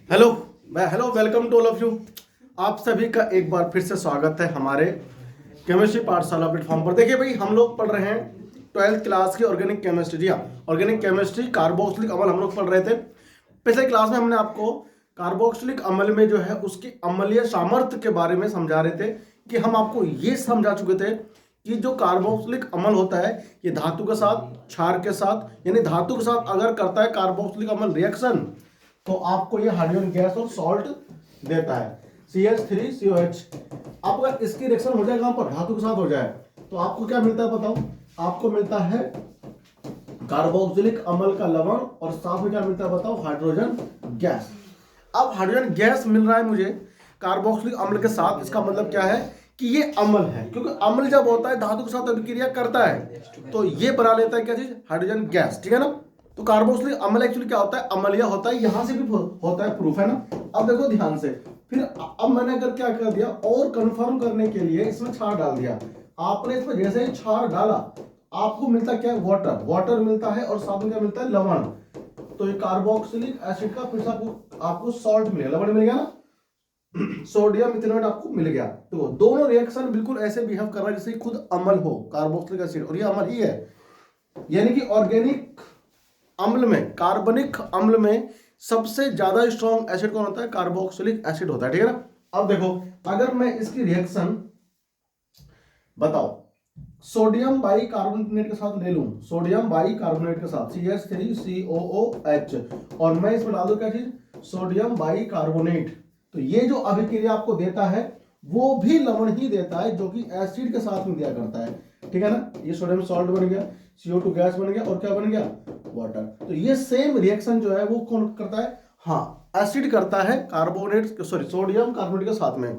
Hello hello welcome to all of you. आप सभी का एक बार फिर से स्वागत है हमारे केमिस्ट्री पाठशाला प्लेटफॉर्म पर। देखिए भाई, हम लोग पढ़ रहे हैं 12th क्लास की ऑर्गेनिक केमिस्ट्री। जी हाँ, ऑर्गेनिक केमिस्ट्री कार्बोक्सिलिक अम्ल हम लोग पढ़ रहे थे। पिछले क्लास में हमने आपको कार्बोक्सिलिक अम्ल में जो है उसकी अम्लीय सामर्थ्य के बारे में समझा रहे थे कि हम आपको ये समझा चुके थे कि जो कार्बोक्सिलिक अम्ल होता है ये धातु के साथ, क्षार के साथ, यानी धातु के साथ अगर करता है कार्बोक्सिलिक अम्ल रिएक्शन तो आपको ये हाइड्रोजन गैस और सॉल्ट देता है CH3COH। अब अगर इसकी रिएक्शन हो जाए कहां पर, धातु के साथ हो जाए, तो आपको क्या मिलता है बताओ? आपको मिलता है कार्बोक्सिलिक अम्ल का लवण और साथ में क्या मिलता है बताओ? Hydrogen gas. अब हाइड्रोजन गैस मिल रहा है मुझे कार्बोक्सिलिक अम्ल के साथ, इसका मतलब क्या है कि ये अम्ल है, क्योंकि अम्ल जब होता है धातु के साथ अभिक्रिया करता है तो ये बना लेता है क्या चीज? Hydrogen gas. ठीक है ना? तो कार्बोक्सिलिक अम्ल एक्चुअली क्या होता है? अम्लीय होता है, यहां से भी होता है, प्रूफ है ना। अब देखो ध्यान से, फिर अब मैंने अगर क्या कर दिया और कंफर्म करने के लिए इसमें क्षार डाल दिया। आपने इसमें जैसे ही क्षार डाला आपको मिलता क्या है? वाटर मिलता है और साथ में क्या मिलता है? लवण। तो ये कार्बोक्सिलिक एसिड का फिर से आपको सॉल्ट मिलेगा, लवण मिल गया ना, सोडियम इथेनॉल आपको मिल गया। तो दोनों रिएक्शन बिल्कुल ऐसे बिहेव कर रहा है जैसे खुद अम्ल हो, कार्बोक्सिलिक एसिड, और ये अम्ल ही है। यानी कि ऑर्गेनिक अम्ल में, कार्बनिक अम्ल में सबसे ज्यादा स्ट्रॉन्ग एसिड कौन होता है? कार्बोक्सिलिक एसिड होता है। ठीक है ना? अब देखो, अगर मैं इसकी रिएक्शन बताओ सोडियम बाई कार्बोनेट के साथ ले लूं, सोडियम बाई कार्बोनेट के साथ CH3COOH, और मैं इसमें डाल दूं क्या चीज? Sodium by carbonate. तो ये जो अभिक्रिया आपको देता है वो भी लवण ही देता है, जो कि एसिड के साथ में दिया करता है। ठीक है ना? ये सोडियम सॉल्ट बन गया, CO2 गैस बन गया, और क्या बन गया? वाटर। तो ये सेम रिएक्शन जो है वो कौन करता है? हाँ, एसिड करता है कार्बोनेट, सॉरी सोडियम कार्बोनेट के साथ में,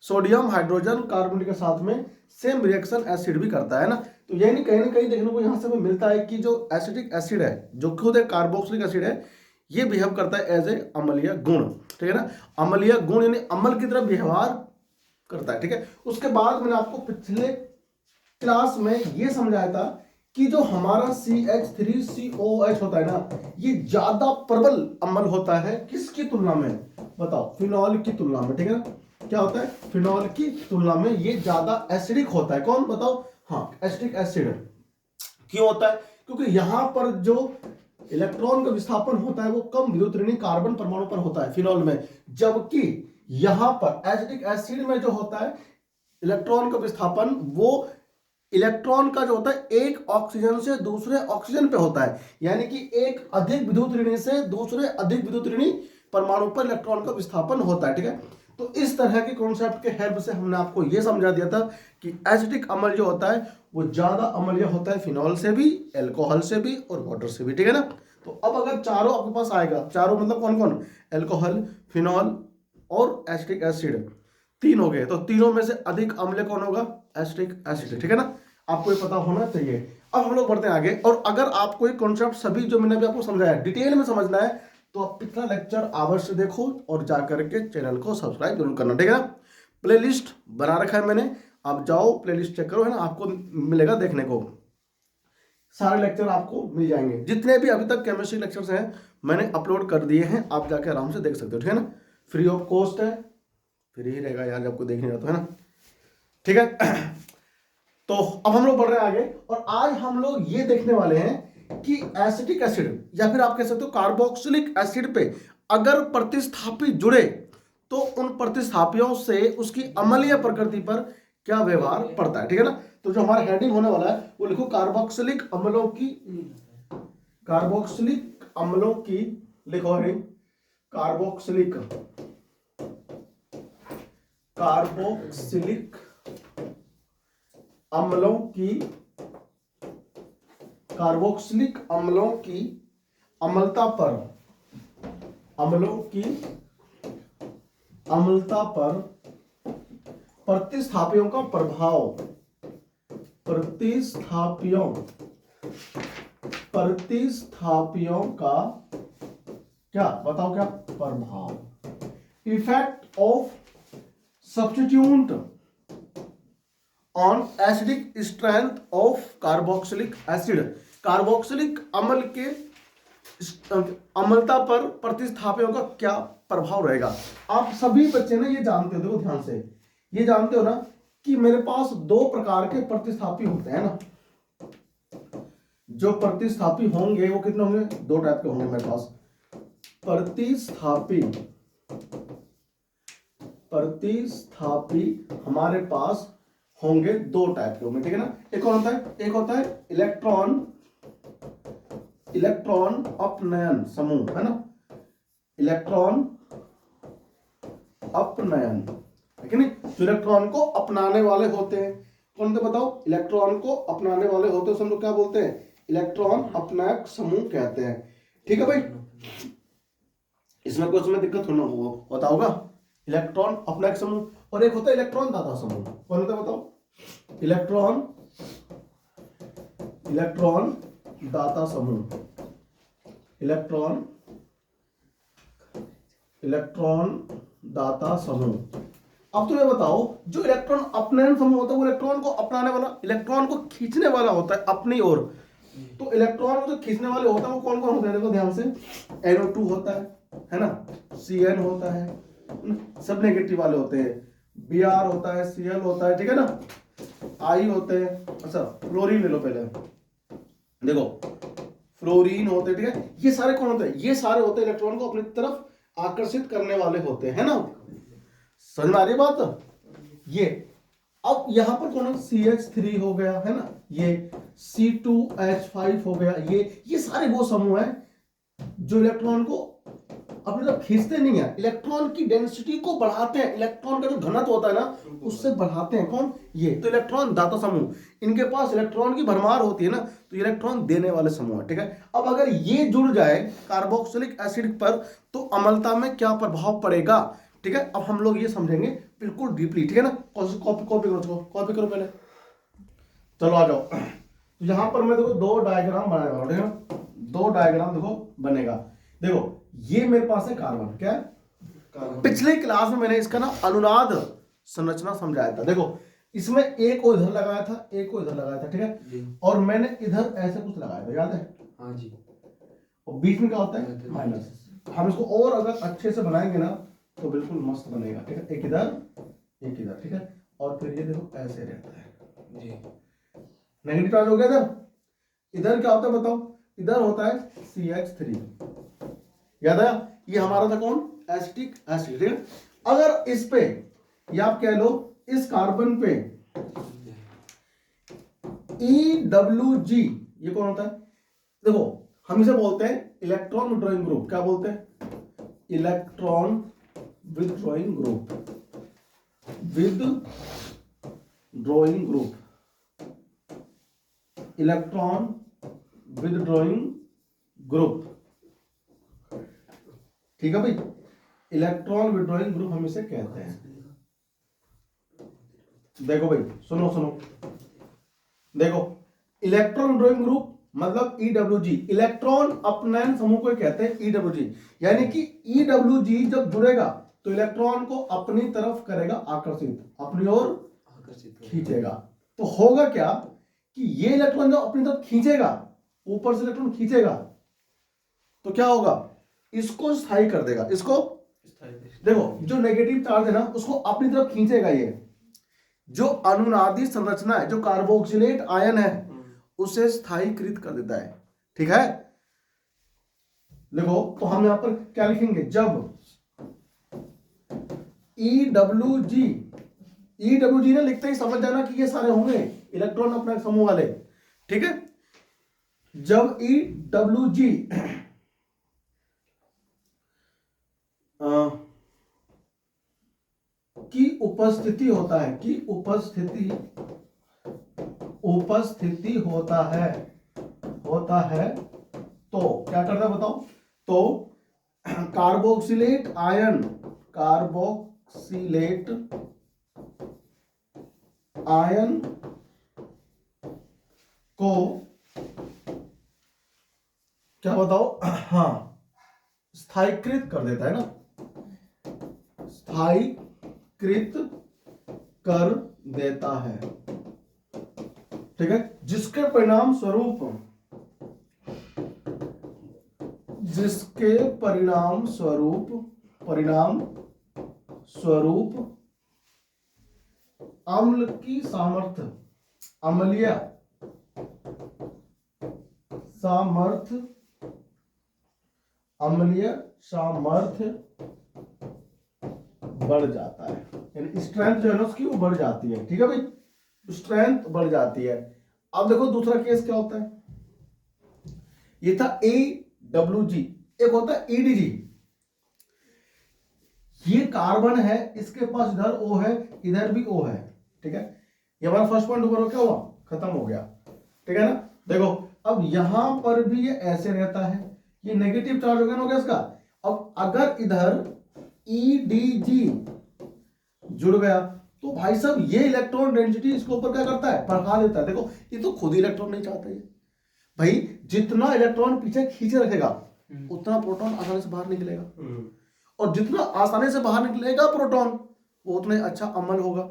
सोडियम हाइड्रोजन कार्बोनेट के साथ में सेम रिएक्शन एसिड भी करता है ना। तो यानी कहीं ना कहीं देखने को यहां से हमें मिलता है कि जो एसिडिक एसिड है, जो खुद एक कार्बोक्सिलिक एसिड है, ये बिहेव करता है एज ए अम्लीय गुण। ठीक है ना? अम्लीय गुण यानी अम्ल की तरह व्यवहार करता है। ठीक है? उसके बाद मैंने आपको पिछले क्लास में ये समझाया था कि जो हमारा CH3COH होता है ना, ये ज्यादा प्रबल अम्ल होता है किसकी तुलना में बताओ? फिनॉल की तुलना में। ठीक है ना? क्या होता है? फिनॉल की तुलना में ये ज्यादा एसिडिक होता है। कौन बताओ? हाँ, एसिडिक एसिड। क्यों होता है? क्योंकि यहां पर जो इलेक्ट्रॉन का विस्थापन होता है वो कम विद्युत ऋणी कार्बन परमाणु पर होता है फिनॉल में, जबकि यहां पर एसिडिक एसिड में जो होता है इलेक्ट्रॉन का विस्थापन, वो इलेक्ट्रॉन का जो होता है एक ऑक्सीजन से दूसरे ऑक्सीजन पे होता है, यानी कि एक अधिक विद्युत ऋणी से दूसरे अधिक विद्युत ऋणी परमाणु पर इलेक्ट्रॉन का विस्थापन होता है। ठीक है? तो इस तरह के कॉन्सेप्ट के हेल्प से हमने आपको यह समझा दिया था कि एसिडिक अम्ल जो होता है वो ज्यादा अम्लीय होता है फिनॉल से भी, अल्कोहल से भी और वाटर से भी। ठीक है ना? तो अब अगर चारों आपके पास आएगा, चारों मतलब कौन कौन? अल्कोहल, फिनॉल और एसिटिक एसिड, तीन हो गए, तो तीनों में से अधिक अम्ल कौन होगा? Acetic acid. ठीक है ना? आपको ये पता होना चाहिए। अब हम लोग बढ़ते हैं आगे, और अगर आपको ये कॉन्सेप्ट सभी जो मैंने अभी आपको समझाया डिटेल में समझना है तो आप पिछला लेक्चर अवश्य देखो और जाकर के चैनल को सब्सक्राइब जरूर करना। ठीक है ना? प्लेलिस्ट बना रखा है मैंने, आप जाओ प्लेलिस्ट चेक करो, है ना? आपको मिलेगा देखने को, सारे लेक्चर आपको मिल जाएंगे। जितने भी अभी तक केमिस्ट्री लेक्चर्स हैं मैंने अपलोड कर दिए हैं, आप जाके आराम से देख सकते हो। ठीक है ना? फ्री ऑफ कॉस्ट है, फ्री ही रहेगा यार, आपको देखने जाता है ना। ठीक है? तो अब हम लोग बढ़ रहे हैं आगे, और आज हम लोग ये देखने वाले हैं कि एसिटिक एसिड या फिर आप कह सकते हो कार्बोक्सिलिक एसिड पे अगर प्रतिस्थापी जुड़े तो उन प्रतिस्थापियों से उसकी अम्लीय प्रकृति पर क्या व्यवहार पड़ता है। ठीक है ना? तो जो हमारा हेडिंग होने वाला है वो लिखो कार्बोक्सिलिक अम्लों की, कार्बोक्सिलिक अम्लों की, लिखो हेडिंग कार्बोक्सिलिक, कार्बोक्सिलिक अम्लों की, कार्बोक्सिलिक अम्लों की अम्लता पर, अम्लों की अम्लता पर प्रतिस्थापियों का प्रभाव, प्रतिस्थापियों प्रतिस्थापियों का क्या बताओ? क्या प्रभाव? Effect of substitute on acidic strength of carboxylic acid, carboxylic अम्ल के अम्लता पर प्रतिस्थापियों का क्या प्रभाव रहेगा। आप सभी बच्चे ना ये जानते हो, देखो ध्यान से, ये जानते हो ना कि मेरे पास दो प्रकार के प्रतिस्थापी होते हैं ना। जो प्रतिस्थापी होंगे वो कितने होंगे, दो टाइप के होंगे मेरे पास। प्रतिस्थापी हमारे पास होंगे दो टाइप के होंगे, ठीक है ना। एक कौन होता है, एक होता है इलेक्ट्रॉन अपनयन समूह, है ना, इलेक्ट्रॉन अपनयन, ठीक है नहीं, जो इलेक्ट्रॉन को अपनाने वाले होते हैं। कौन थे बताओ, इलेक्ट्रॉन को अपनाने वाले होते हैं, हम लोग क्या बोलते हैं, इलेक्ट्रॉन अपनायक समूह कहते हैं, ठीक है भाई। इसमें कुछ में दिक्कत होता होगा, इलेक्ट्रॉन अपनायक समूह। और एक होता है इलेक्ट्रॉन दाता समूह, कौन होता है बताओ, इलेक्ट्रॉन दाता समूह, इलेक्ट्रॉन दाता समूह। अब तो ये बताओ, जो इलेक्ट्रॉन अपनयन समूह होता है वो इलेक्ट्रॉन को अपनाने वाला, इलेक्ट्रॉन को खींचने वाला होता है अपनी ओर। तो इलेक्ट्रॉन को जो खींचने वाले होता है वो कौन कौन होता है, देखो ध्यान से, NO2 होता है ना, CN होता है, सब नेगेटिव वाले होते हैं, Br होता है, Cl होता है, ठीक है ना, I होते हैं। अच्छा फ्लोरीन ले लो पहले, देखो फ्लोरीन होते हैं, ठीक है। ये सारे कौन होते हैं, ये सारे होते हैं इलेक्ट्रॉन को अपनी तरफ आकर्षित करने वाले होते हैं ना। समझ में आ रही बात। ये अब यहां पर कौन है, CH3 हो गया, है ना, ये C2H5 हो गया, ये सारे वो समूह हैं जो इलेक्ट्रॉन को अपनी तरफ खींचते नहीं है, इलेक्ट्रॉन की डेंसिटी को बढ़ाते हैं, इलेक्ट्रॉन का जो घनत्व होता है ना उससे बढ़ाते हैं। कौन, ये तो इलेक्ट्रॉन दाता समूह, इनके पास इलेक्ट्रॉन की भरमार होती है ना, तो इलेक्ट्रॉन देने वाले समूह है, ठीक है। अब अगर ये जुड़ जाए कार्बोक्सिलिक एसिड पर तो अम्लता में क्या प्रभाव पड़ेगा, ठीक है। अब हम लोग ये समझेंगे बिल्कुल डीपली, ठीक है ना। कॉपी करो पहले, चलो आ जाओ। तो यहां पर मैं देखो दो डायग्राम बनाने वाला हूं, ठीक है, दो डायग्राम देखो बनेगा। देखो ये मेरे पास है कार्बन, क्या है, कार्बन। पिछले क्लास में मैंने इसका ना अनुनाद संरचना समझाया था। देखो इसमें एक को इधर लगाया था, एक को इधर लगाया था, ठीक है, और मैंने इधर ऐसे कुछ लगाया था, याद है, हाँ जी। और बीच में क्या होता है, माइनस। हम इसको और अगर अच्छे से बनाएंगे ना तो बिल्कुल मस्त बनेगा, ठीक है, एक इधर, ठीक है, और फिर ये देखो ऐसे रहता है जी, नेगेटिव चार्ज हो गया। इधर क्या होता है बताओ, इधर होता है CH3, याद आया, ये हमारा था कौन, एसिटिक एसिड, ठीक है। अगर इस पे या आप कह लो इस कार्बन पे EWG, ये कौन होता है, देखो हम इसे बोलते हैं इलेक्ट्रॉन विड्रॉइंग ग्रुप, क्या बोलते हैं, electron withdrawing group, electron withdrawing group, ठीक है भाई, इलेक्ट्रॉन विड्रॉइंग ग्रुप हम इसे कहते हैं। देखो भाई सुनो, देखो इलेक्ट्रॉन विड्रॉइंग ग्रुप मतलब EWG, इलेक्ट्रॉन अपनयन समूह को कहते हैं EWG, यानी कि EWG जब जुड़ेगा तो इलेक्ट्रॉन को अपनी तरफ करेगा आकर्षित, अपनी ओर खींचेगा। तो होगा क्या कि ये इलेक्ट्रॉन जब अपनी तरफ खींचेगा, ऊपर से इलेक्ट्रॉन खींचेगा तो क्या होगा, इसको स्थायी कर देगा, इसको देखो जो नेगेटिव चार्ज है ना उसको अपनी तरफ खींचेगा, ये जो अनुनादी संरचना है, जो कार्बोक्सिलेट आयन है उसे स्थायीकृत कर देता है, ठीक है। देखो तो हम यहां पर क्या लिखेंगे, जब EWG ने लिखते ही समझ जाना कि ये सारे होंगे इलेक्ट्रॉन अपना समूह वाले, ठीक है। जब EWG की उपस्थिति होता है, की उपस्थिति होता है तो क्या करता है बताओ, तो कार्बोक्सिलेट आयन को क्या बताओ, हाँ स्थायीकृत कर देता है ना, स्थायीकृत कर देता है, ठीक है, जिसके परिणाम स्वरूप जिसके परिणाम स्वरूप अम्ल की सामर्थ्य, अम्लीय सामर्थ्य बढ़ जाता है, यानी स्ट्रेंथ जो है ना उसकी वो बढ़ जाती है। ठीक है भाई, स्ट्रेंथ बढ़ जाती है। अब देखो दूसरा केस क्या होता है, ये था AWG, एक होता है EDG। ये कार्बन है, इसके पास इधर O है, इधर भी O है। ठीक है, ये हमारा फर्स्ट पॉइंट ऊपर क्या हुआ, खत्म हो गया। ठीक है ना, देखो अब यहां पर भी ये ऐसे रहता है, ये नेगेटिव चार्ज हो गया इसका। अब अगर इधर EDG जुड़ गया तो भाई साहब ये इलेक्ट्रॉन डेंसिटी इसके ऊपर क्या करता है, बढ़ा देता है। देखो ये तो खुद ही इलेक्ट्रॉन नहीं चाहता है भाई, जितना इलेक्ट्रॉन पीछे खींचे रखेगा उतना प्रोटॉन आसानी से बाहर निकलेगा, और जितना आसानी से बाहर निकलेगा प्रोटॉन वो उतना अच्छा अमल होगा।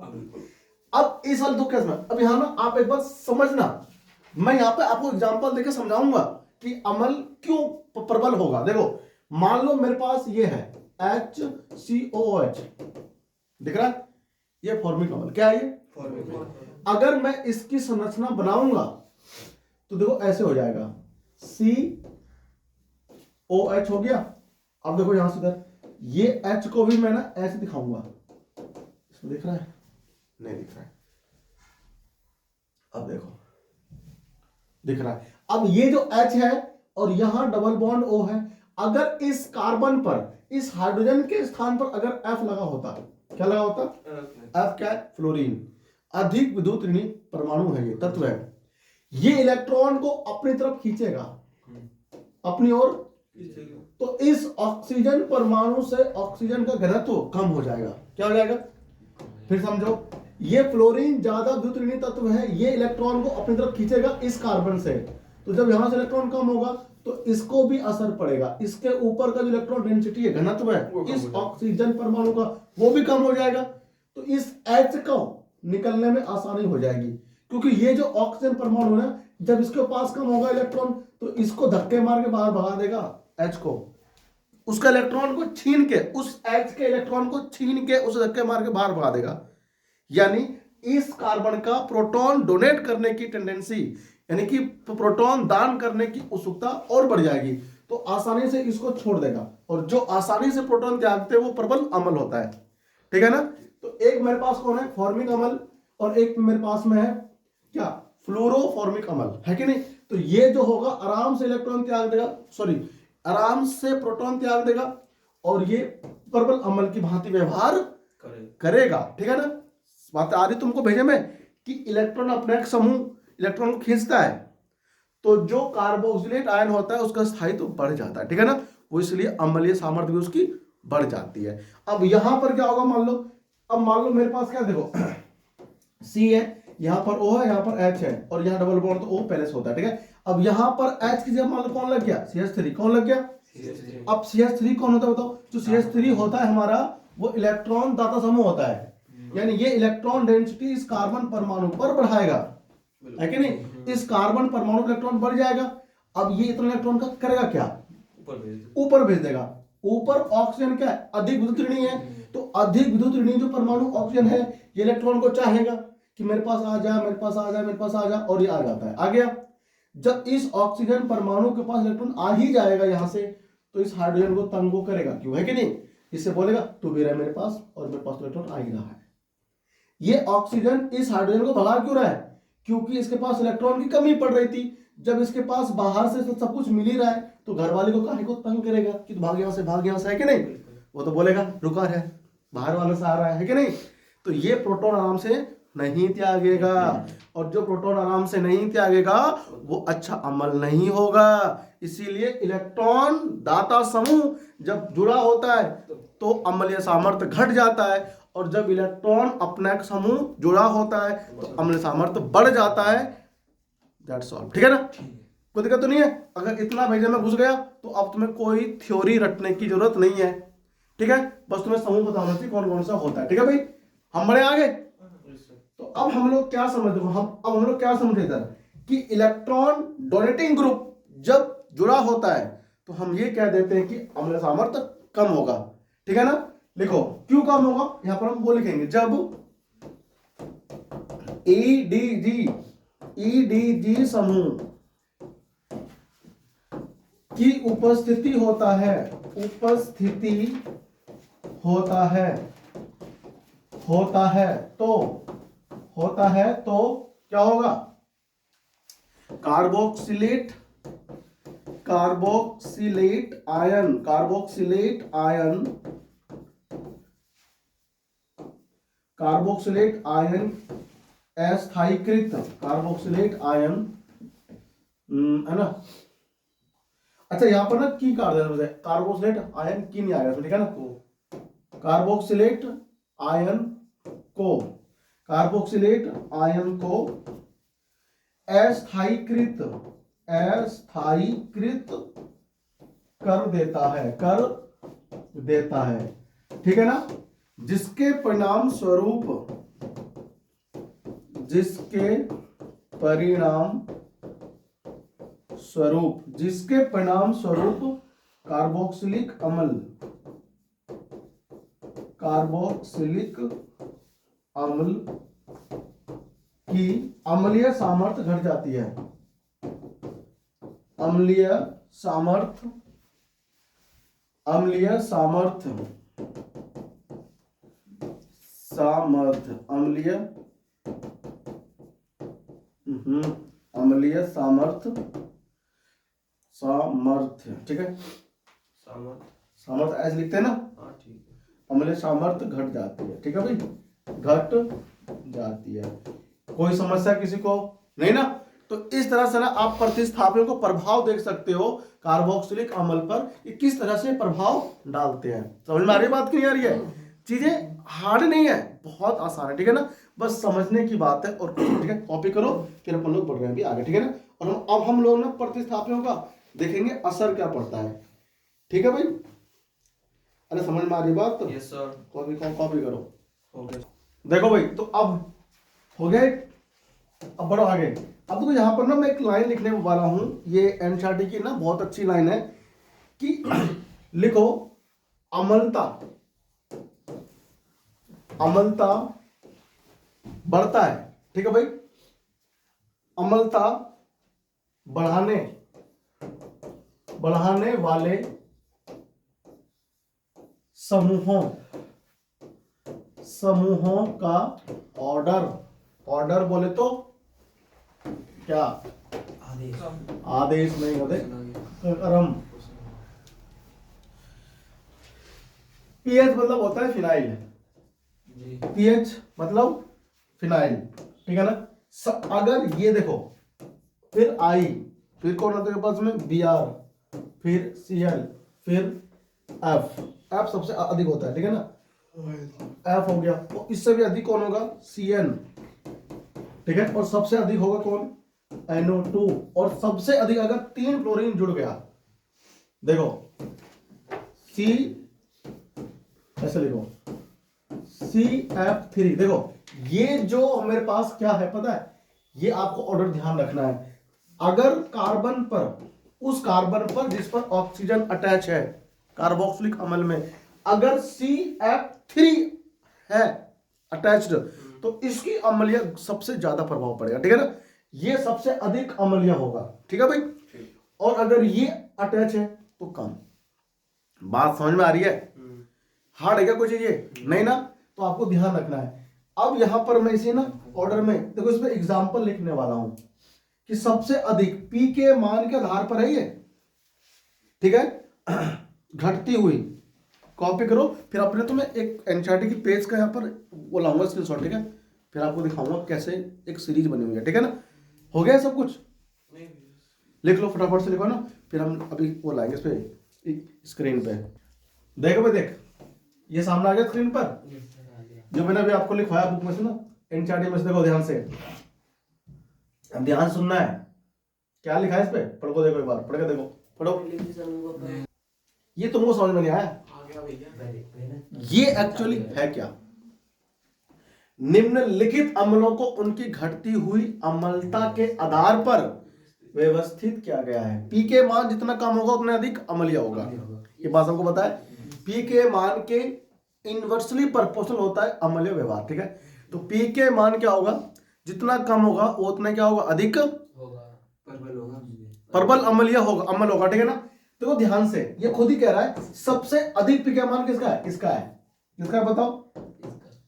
अब इस वाले दो केस में अब यहाँ ना आप एक बार समझना, मैं यहाँ पे आपको एग्जांपल देकर समझाऊंगा कि अमल क्यों प्रबल होगा। देखो मान लो मेरे पास ये है HCOOH, दिख रहा है, ये फॉर्मिक अम्ल। क्या है ये? अगर मैं इसकी संरचना बनाऊंगा तो देखो ऐसे हो जाएगा, COH हो गया। अब देखो यहां से इधर ये H को भी मैं ना ऐसे दिखाऊंगा, इसमें दिख रहा है, नहीं दिख रहा है, अब देखो दिख रहा है। अब ये जो H है और यहां डबल बॉन्ड O है, अगर इस कार्बन पर, इस हाइड्रोजन के स्थान पर अगर F लगा होता, क्या लगा होता, F क्या है, फ्लोरीन, अधिक विद्युत ऋणी परमाणु है, ये तत्व है, ये इलेक्ट्रॉन को अपनी तरफ खींचेगा, अपनी ओर, तो इस ऑक्सीजन परमाणु से ऑक्सीजन का घनत्व कम हो जाएगा। क्या हो जाएगा, फिर समझो, ये फ्लोरीन ज्यादा विद्युत ऋणी तत्व है, ये इलेक्ट्रॉन को अपनी तरफ खींचेगा इस कार्बन से, तो जब यहां से इलेक्ट्रॉन कम होगा तो इसको भी असर पड़ेगा, इसके ऊपर का जो इलेक्ट्रॉन डेंसिटी है, घनत्व है इस ऑक्सीजन परमाणु का, वो भी कम हो जाएगा। तो इस H को निकलने में आसानी हो जाएगी, क्योंकि ये जो ऑक्सीजन परमाणु है जब इसके पास कम होगा इलेक्ट्रॉन तो इसको धक्के मार के बाहर भगा देगा H को, उसका इलेक्ट्रॉन को छीन के, उस H के इलेक्ट्रॉन को छीन के उसे धक्के मार के बाहर भगा देगा। यानी इस कार्बन का प्रोटॉन डोनेट करने की टेंडेंसी, यानी कि प्रोटॉन दान करने की उत्सुकता और बढ़ जाएगी, तो आसानी से इसको छोड़ देगा, और जो आसानी से प्रोटॉन त्यागते हैं वो प्रबल अम्ल होता है। ठीक है ना, तो एक मेरे पास कौन है, फॉर्मिक अम्ल, और एक मेरे पास में है क्या, फ्लोरोफॉर्मिक अम्ल, है कि नहीं। तो ये जो होगा आराम से इलेक्ट्रॉन त्याग देगा, सॉरी आराम से प्रोटॉन त्याग देगा, और ये प्रबल अम्ल की भांति व्यवहार करेगा। ठीक है ना, बात आ रही तुमको भेजे में कि इलेक्ट्रॉन अपने समूह इलेक्ट्रॉन को खींचता है, तो जो कार्बोक्सिलेट आयन होता है उसका स्थायित्व बढ़ जाता है। ठीक है ना, वो इसलिए अम्लीय सामर्थ्य भी उसकी बढ़ जाती है। अब यहां पर क्या होगा, मान लो, अब मान लो मेरे पास क्या, देखो C है, यहां पर O है, यहां पर H है, और यहां डबल बॉन्ड तो O पहले से होता है। ठीक है, अब यहां पर H की जगह मान लो कौन लग गया, CH3, कौन लग गया, अब CH3 कौन होता है बताओ, जो CH3 होता है हमारा वो इलेक्ट्रॉन दाता समूह होता है, यानी ये इलेक्ट्रॉन डेंसिटी इस कार्बन परमाणु पर बढ़ाएगा, है कि नहीं, इस कार्बन परमाणु इलेक्ट्रॉन बढ़ जाएगा। अब ये इतना इलेक्ट्रॉन का करेगा क्या, ऊपर भेज देगा। ऊपर ऑक्सीजन क्या है, अधिक विद्युत ऋणी है, तो अधिक विद्युत ऋणी जो परमाणु ऑक्सीजन है ये इलेक्ट्रॉन को चाहेगा कि मेरे पास आ जा, मेरे पास आ जा, मेरे पास आ जा, और ये आ जाता है, आ गया। जब इस ऑक्सीजन परमाणु के पास इलेक्ट्रॉन आ ही जाएगा यहां से, तो इस हाइड्रोजन को तंग को करेगा, क्यों, है कि नहीं, इससे बोलेगा तू भी रहा मेरे पास, और मेरे पास इलेक्ट्रॉन आ ही रहा है। ये ऑक्सीजन इस हाइड्रोजन को भगा क्यों रहा है, क्योंकि इसके पास इलेक्ट्रॉन की कमी पड़ रही थी। जब इसके पास बाहर से सब कुछ मिल ही रहा है तो घर वाले को काहे को तंग करेगा कि भाग यहां से, भाग यहां से, है कि नहीं, वो तो बोलेगा रुका है, बाहर वाले से आ रहा है कि नहीं। तो ये प्रोटॉन आराम से नहीं त्यागेगा, और जो प्रोटॉन आराम से नहीं त्यागेगा वो अच्छा अमल नहीं होगा। इसीलिए इलेक्ट्रॉन दाता समूह जब जुड़ा होता है तो अम्लीय सामर्थ्य घट जाता है, और जब इलेक्ट्रॉन अपना समूह जुड़ा होता है तो अम्लीय सामर्थ्य बढ़ जाता है। That's all. ठीक है ना, कोई दिक्कत तो नहीं है। अगर इतना भेजे में घुस गया तो अब तुम्हें कोई थ्योरी रटने की जरूरत नहीं है। ठीक है, बस तुम्हें समूह बताना चाहिए कौन कौन सा होता है। ठीक है भाई, हम बड़े आगे। तो अब हम लोग क्या समझते हैं, अब हम लोग क्या समझे इधर कि इलेक्ट्रॉन डोनेटिंग ग्रुप जब जुड़ा होता है तो हम ये कह देते हैं कि अम्ल सामर्थ्य कम होगा। ठीक है ना। लिखो क्यों कम होगा, यहां पर हम वो लिखेंगे जब ईडीजी समूह की उपस्थिति होता है तो क्या होगा, कार्बोक्सिलेट आयन अस्थायीकृत है ना। अच्छा यहां पर ना की काट देना, कार्बोक्सिलेट आयन की नहीं आएगा, ठीक है ना। कार्बोक्सिलेट आयन को अस्थायीकृत कर देता है, ठीक है ना। जिसके परिणाम स्वरूप कार्बोक्सिलिक अम्ल की अम्लीय सामर्थ्य घट जाती है। अम्लीय सामर्थ्य अम्लीय सामर्थ्य, ठीक है। सामर्थ्य ऐसे लिखते हैं ना। ठीक है। अम्लीय सामर्थ्य घट जाती है, ठीक है भाई, घट जाती है। कोई समस्या किसी को नहीं ना। तो इस तरह से ना आप प्रतिस्थापियों को प्रभाव देख सकते हो कार्बोक्सिलिक अम्ल पर, ये किस तरह से प्रभाव डालते हैं। समझ में आ रही बात, क्लियर है। चीजें हार्ड नहीं है, बहुत आसान है, ठीक है ना। बस समझने की बात है और कुछ, ठीक है। कॉपी करो, फिर अपन लोग बढ़ रहे हैं अभी आगे, ठीक है ना। और अब हम लोग ना प्रतिस्थापियों का देखेंगे असर क्या पड़ता है, ठीक है भाई। अरे समझ में आ रही बात तो? Yes sir. कॉपी करो। ओके देखो भाई, तो अब हो गए, अब बढ़ो आगे। अब तो यहाँ पर ना मैं एक लाइन लिखने वाला हूं, ये एनसीईआरटी की ना बहुत अच्छी लाइन है कि लिखो अम्लता बढ़ता है, ठीक है भाई। अम्लता बढ़ाने वाले समूहों का ऑर्डर बोले तो क्या, आदेश नहीं होते, क्रम। पीएच मतलब होता है फिनाइल, पीएच मतलब फिनाइल, ठीक है ना। अगर ये देखो, फिर आई, फिर कौन आता है पास में, Br, फिर Cl, फिर F सबसे अधिक होता है, ठीक है ना। F हो गया, तो इससे भी अधिक कौन होगा, Cn, ठीक है। और सबसे अधिक होगा कौन, NO2। और सबसे अधिक अगर 3 क्लोरीन जुड़ गया, देखो C, ऐसे लिखो CF3, देखो ये जो मेरे पास क्या है पता है, ये आपको ऑर्डर ध्यान रखना है। अगर कार्बन पर, उस कार्बन पर जिस पर ऑक्सीजन अटैच है कार्बोक्सिलिक अम्ल में, अगर CF3 है अटैच्ड, तो इसकी अम्लीय सबसे ज्यादा प्रभाव पड़ेगा, ठीक है ना। ये सबसे अधिक अम्लीय होगा, ठीक है भाई। और अगर ये अटैच है तो कम। बात समझ में आ रही है? हार्ड है क्या कोई चीज ये? नहीं ना। तो आपको ध्यान रखना है। अब यहां पर मैं इसे ना ऑर्डर में देखो, इसमें एग्जांपल लिखने वाला हूं कि सबसे अधिक पी के मान के आधार पर है ये, ठीक है, घटती हुई। कॉपी करो, फिर अपने तो मैं एक एनसीईआरटी की पेज का यहां पर वो लाऊंगा स्क्रीनशॉट, ठीक है। फिर आपको दिखाऊंगा कैसे एक सीरीज बनी हुई है, ठीक है ना। हो गया सब कुछ? लिख लो फटाफट से, लिखो ना, फिर हम अभी वो लाएंगे इस पे स्क्रीन पे। देखो भाई, देख ये सामने आ गया स्क्रीन पर, जो मैंने अभी आपको लिखवाया बुक में से ना, एनसीईआरटी में से। देखो ध्यान से, अब ध्यान सुनना है, क्या लिखा है इस पे, पढ़ को देखो एक बार, पढ़ के देखो, पढ़ो। ये तुमको समझ में नहीं आया? ये एक्चुअली है क्या, निम्नलिखित अम्लों को उनकी घटती हुई अम्लता के आधार पर व्यवस्थित किया गया है। पी के मान जितना कम होगा उतना अधिक अम्लीय होगा, ये बात हमको पता है। पी के मान के इनवर्सली प्रोपोर्शनल होता है अम्लीय व्यवहार, ठीक है। तो पी के मान क्या होगा, जितना कम होगा वो उतना क्या होगा, अधिक प्रबल अम्लीय होगा, अम्ल होगा, ठीक है ना। तो ध्यान से, ये खुद ही कह रहा है सबसे अधिक पी का मान किसका है, इसका है। किसका है बताओ,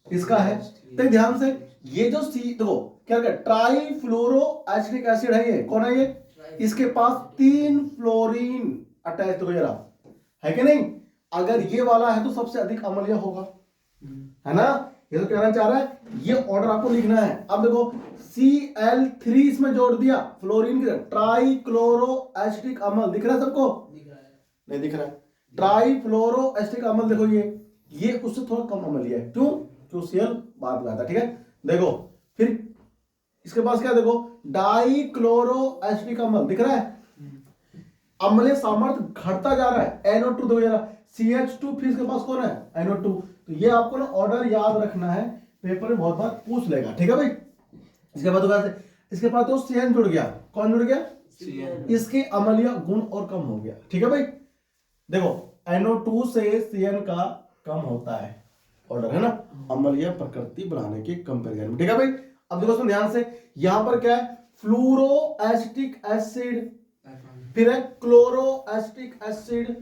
इसका है। तो ध्यान से, ये जो सी देखो क्या क्या ट्राई फ्लोरो एसिटिक एसिड है, ये कौन है, ये इसके पास 3 फ्लोरीन अटैच हो जरा, है कि नहीं। अगर ये वाला है तो सबसे अधिक अम्लीय होगा, है ना। ये तो कहना चाह रहा है, ये ऑर्डर आपको लिखना है। अब देखो Cl3 इसमें जोड़ दिया फ्लोरीन की, ट्राई क्लोरो एसिटिक अम्ल दिख रहा है सबको, नहीं दिख रहा है। ट्राई फ्लोरो एसिटिक अम्ल देखो, ये उससे थोड़ा कम अम्लीय है, क्यों, Cl बाद में आता है, ठीक है। देखो फिर इसके पास क्या, देखो डाई क्लोरो एसिटिक अम्ल दिख रहा है, अम्लीय सामर्थ्य घटता जा रहा है, NO2 दो जरा, CH2, फिर इसके पास कौन है, NO2। तो ये आपको ना ऑर्डर याद रखना है, पेपर में बहुत बार पूछ लेगा, ठीक है भाई। इसके बाद इसके पास तो CN जुड़ गया, कौन जुड़ गया, इसके अम्लीय गुण और कम हो गया, ठीक है भाई। देखो NO2 से CN का कम होता है ऑर्डर, है ना, अम्लीय प्रकृति बनाने के कंपेरिजन में, ठीक है भाई। अब देखो इसमें ध्यान से, यहां पर क्या है, फ्लूरो एसिटिक एसिड, फिर है क्लोरो एसिटिक एसिड,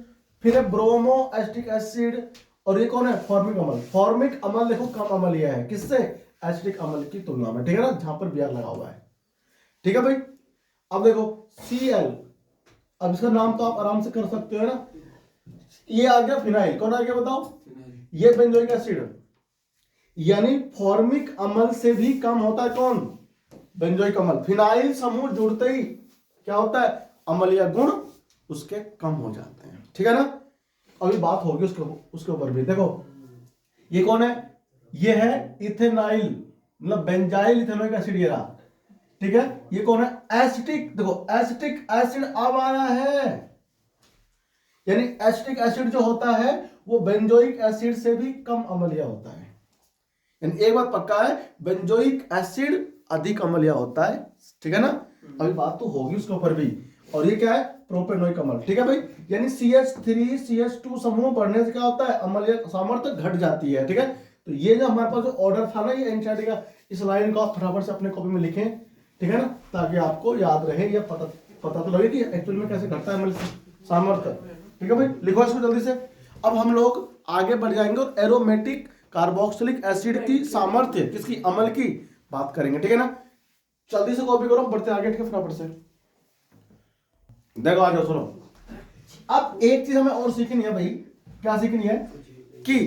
फिर है ब्रोमो एसिटिक एसिड, और ये कौन है, फॉर्मिक अम्ल। फॉर्मिक अम्ल देखो कम अम्लीय है, किससे, एसिटिक अम्ल की तुलना में, ठीक है ना, जहां पर Br लगा हुआ है, ठीक है भाई। अब देखो Cl, अब इसका नाम तो आप आराम से कर सकते हो, है ना। ये आ गया फिनाइल, कौन आ गया बताओ, ये बेंजोइक एसिड, यानी फॉर्मिक अम्ल से भी कम होता है कौन, बेंजोइक अम्ल। फिनाइल समूह जुड़ते ही क्या होता है, अम्लीय गुण उसके कम हो जाते हैं, ठीक है ना। अभी बात होगी उसके ऊपर भी। देखो ये कौन है, ये है इथेनाइल, मतलब बेंजाइल इथेनोइक एसिड, ये रहा, ठीक है। ये कौन है, एसिटिक, देखो एसिटिक एसिड अब आया है, यानी एसिटिक एसिड जो होता है वो बेंजोइक एसिड से भी कम अम्लीय होता है। यानी एक बात पक्का है, बेंजोइक एसिड अधिक अम्लीय होता है, ठीक है ना। अभी बात तो होगी उसके ऊपर भी। और ये क्या है, प्रोपेनोइक अम्ल, ठीक है भाई। यानी CH3 CH2 समूह बढ़ने से क्या होता है, अम्लीय सामर्थ्य घट जाती है, ठीक है। तो ये जो हमारे पास जो ऑर्डर था ना, ये एनसीईआरटी का, इस लाइन को आप फटाफट से अपने कॉपी में लिखें, ठीक है ना, ताकि आपको याद रहे, या पता तो लगे कि एक्चुअल में कैसे घटता है अम्लीय सामर्थ्य, ठीक है भाई। लिखो इसको जल्दी से। अब हम लोग आगे बढ़ जाएंगे और एरोमेटिक कार्बोक्सिलिक एसिड की सामर्थ्य, किसकी, अम्ल की बात करेंगे, ठीक है ना। जल्दी से कॉपी करो, बढ़ते आगे, ठीक है, फटाफट से। देखो आ जाओ, सुनो। अब एक चीज हमें और सीखनी है भाई, क्या सीखनी है, कि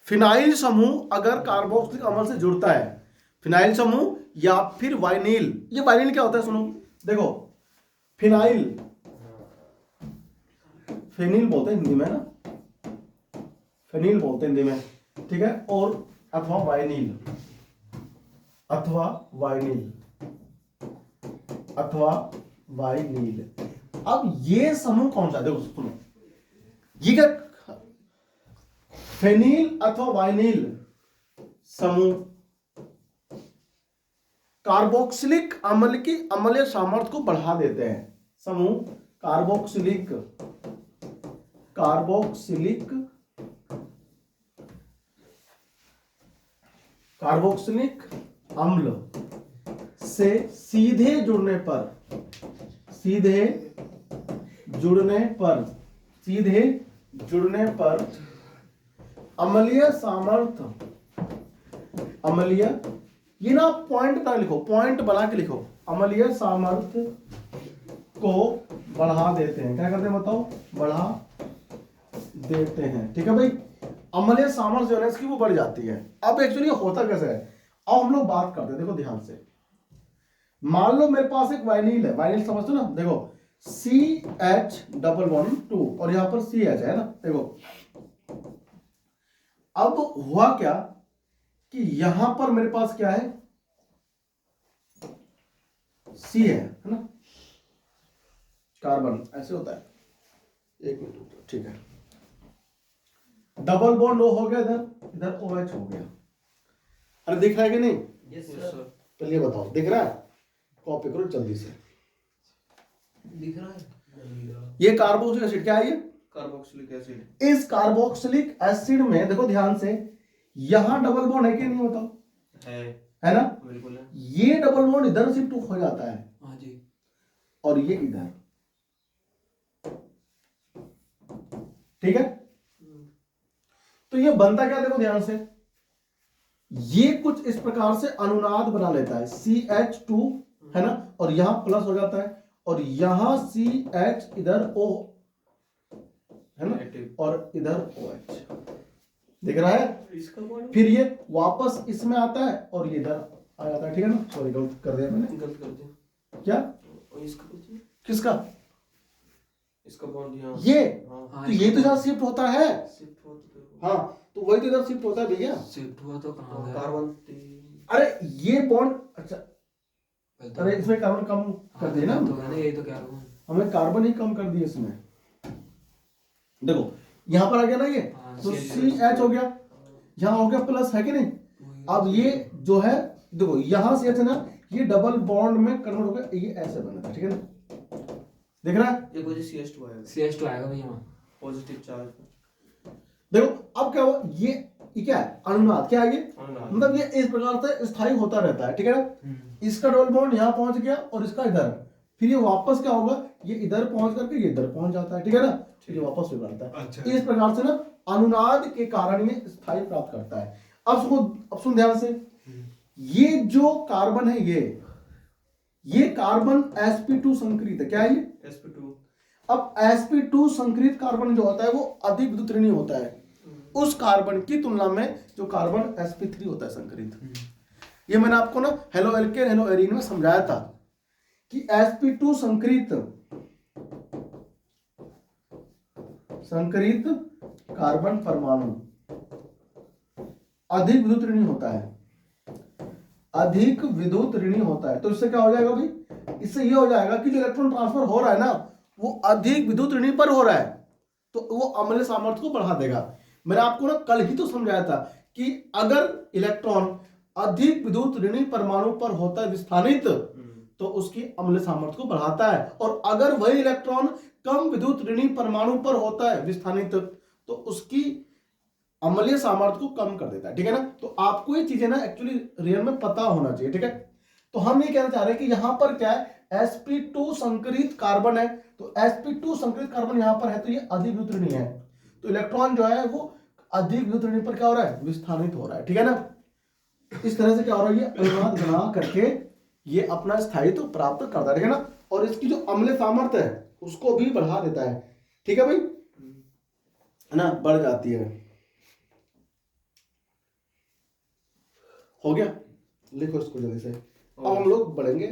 फिनाइल समूह अगर कार्बोक्सिलिक अम्ल से जुड़ता है, फिनाइल समूह या फिर वाइनिल, ये वाइनिल क्या होता है सुनो, देखो फिनाइल, फेनिल बोलते हैं हिंदी में ना, फेनिल बोलते हैं हिंदी में, ठीक है, और अथवा वाइनिल, अथवा वाइनिल, अथवा वाइनिल। अब ये समूह कौन सा, देखो सुनो, ये क्या, फेनिल अथवा वाइनिल समूह कार्बोक्सिलिक अम्ल की अम्लीय सामर्थ्य को बढ़ा देते हैं। समूह कार्बोक्सिलिक अम्ल से सीधे जुड़ने पर अम्लीय सामर्थ्य, ये ना पॉइंट बना लिखो, पॉइंट बना के लिखो, अम्लीय सामर्थ्य को बढ़ा देते हैं। क्या करते हैं बताओ, बढ़ा देते हैं, ठीक है भाई। अम्लीय सामर्थ्य जो है इसकी वो बढ़ जाती है। अब एक्चुअली होता कैसे है, अब हम लोग बात करते हैं, देखो ध्यान से। मान लो मेरे पास एक वाइनिल है, वाइनिल समझते हो ना, देखो CH2 और यहां पर CH है ना, देखो अब हुआ क्या कि यहां पर मेरे पास क्या है, C है ना, कार्बन ऐसे होता है, एक मिनट, ठीक है, डबल बॉन्ड O हो गया, इधर OH हो गया। अरे दिख रहा है कि नहीं, यस सर। चलिए बताओ, दिख रहा है, कॉपी करो जल्दी से। दिख रहा है? ये कार्बोक्सिलिक एसिड क्या है? ये कार्बोक्सिलिक एसिड। इस कार्बोक्सिलिक एसिड में देखो ध्यान से, यहां डबल बॉन्ड है कि नहीं होता? है ना? बिल्कुल है। ये डबल बॉन्ड इधर शिफ्ट हो जाता है। हाँ जी। और ये इधर, ठीक है? तो ये बनता क्या, देखो ध्यान से, ये कुछ इस प्रकार से अनुनाद बना लेता है, CH2, है ना? और यहां प्लस हो जाता है, और यहां CH, इधर O, है ना? और इधर OH, दिख रहा है? फिर ये वापस इसमें आता है और ये इधर आ जाता है, ठीक है ना? सॉरी, गलत कर दिया मैंने। गलत कर दिया क्या? किसका? इसका बॉन्ड यहाँ। ये हाँ, तो ये तो जहाँ शिफ्ट होता है। शिफ्ट हुआ तो हाँ, तो वही तो इधर शिफ्ट होता है भैया। शिफ्ट हुआ तो कहाँ गया? कार्बन। अरे ये बॉन्ड, अच्छा, अरे इसमें कार्बन कम कर दिए ना, तो यही तो कह रहा हूँ, हमें कार्बन ही कम कर दिए इसमें। देखो यहां पर आ गया ना ये, तो CH हो गया, यहां हो गया प्लस, है कि नहीं? अब ये जो है, देखो यहां से है ना, ये डबल बॉन्ड में कन्वर्ट हो गया, ये ऐसे बना था, ठीक है ना? देख रहा है? ये वजह CH2 आएगा। CH2 आएगा भैया, पॉजिटिव चार्ज। देखो अब क्या हुआ, ये क्या है? अनुनाद। क्या है ये? मतलब ये इस प्रकार से स्थायी होता रहता है, ठीक है ना? इसका डबल बॉन्ड यहां पहुंच गया और इसका इधर, फिर ये वापस क्या होगा, ये इधर पहुंच करके ये इधर पहुंच जाता है, ठीक है ना? फिर ये वापस भी बनता है। अच्छा। इस प्रकार से ना अनुनाद के कारण ये स्थायी प्राप्त करता है। अब सुन ध्यान से, ये जो कार्बन है, ये कार्बन sp2 संकरित है। क्या है ये? sp2। अब sp2 संकरित कार्बन जो होता है वो अधिक विद्युत ऋणी होता है उस कार्बन की तुलना में जो कार्बन sp3 होता है संकरित। ये मैंने आपको ना हेलो एल्केन हेलो एरीन में समझाया था कि sp2 संकरित कार्बन परमाणु अधिक विद्युत ऋणी होता है, अधिक विद्युत ऋणी होता है। तो इससे क्या हो जाएगा भाई? इससे ये हो जाएगा कि जो इलेक्ट्रॉन ट्रांसफर हो रहा है ना, वो अधिक विद्युत ऋणी पर हो रहा है, तो वो अम्लीय सामर्थ्य को बढ़ा देगा। मैंने आपको ना कल ही तो समझाया था कि अगर इलेक्ट्रॉन अधिक विद्युत ऋणी परमाणु पर होता है विस्थानित, तो उसकी अम्लीय सामर्थ्य को बढ़ाता है, और अगर वही इलेक्ट्रॉन कम विद्युत ऋणी परमाणु पर होता है विस्थानित, तो उसकी अम्लीय सामर्थ्य को कम कर देता है, ठीक है ना? तो आपको ये चीजें ना एक्चुअली रियल में पता होना चाहिए, ठीक है? तो हम ये कहना चाह रहे हैं कि यहां पर क्या है, sp2 संकरित कार्बन है, तो sp2 संकरित कार्बन यहां पर है, तो ये अधिक विद्युत ऋणी है, तो इलेक्ट्रॉन जो है वो अधिक विद्युत ऋणी पर क्या हो रहा है? विस्थानित हो रहा है, ठीक है ना? इस तरह से क्या हो रहा है, ये अनुनाद बना करके ये अपना स्थायित्व प्राप्त करता है, ठीक है ना? और इसकी जो अम्लीय सामर्थ्य है उसको भी बढ़ा देता है, ठीक है भाई, है ना? बढ़ जाती है। हो गया? लिखो इसको जल्दी से। अब हम लोग बढ़ेंगे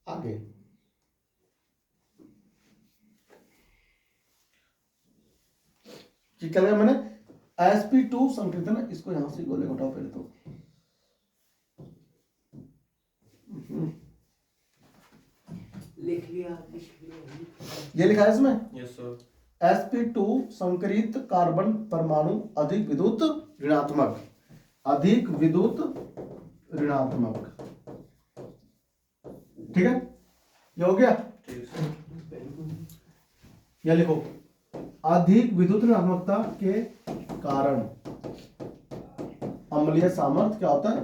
आगे। क्या लिया मैंने? sp2 संकरित है ना, इसको यहां से गोले उठाओ पहले तो। लिख लिया। ये लिखा है इसमें? Yes sir. sp2 संकरित कार्बन परमाणु अधिक विद्युत ऋणात्मक, अधिक विद्युत ऋणात्मक, ठीक है? ये हो गया? या लिखो, अधिक विद्युत ऋणात्मकता के कारण अम्लीय सामर्थ्य क्या होता है?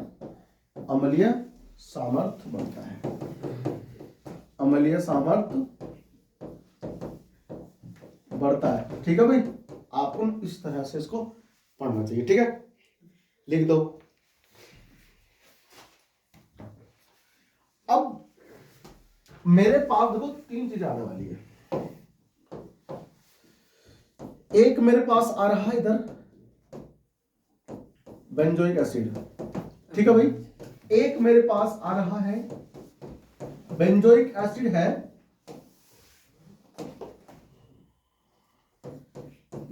अम्लीय सामर्थ्य बढ़ता है, अम्लीय सामर्थ्य बढ़ता है, ठीक है भाई? आपको इस तरह से इसको पढ़ना चाहिए, ठीक है? लिख दो। अब मेरे पास देखो तीन चीजें आने वाली है। एक मेरे पास आ रहा है इधर बेंजोइक एसिड, ठीक है भाई? एक मेरे पास आ रहा है बेंजोइक एसिड है,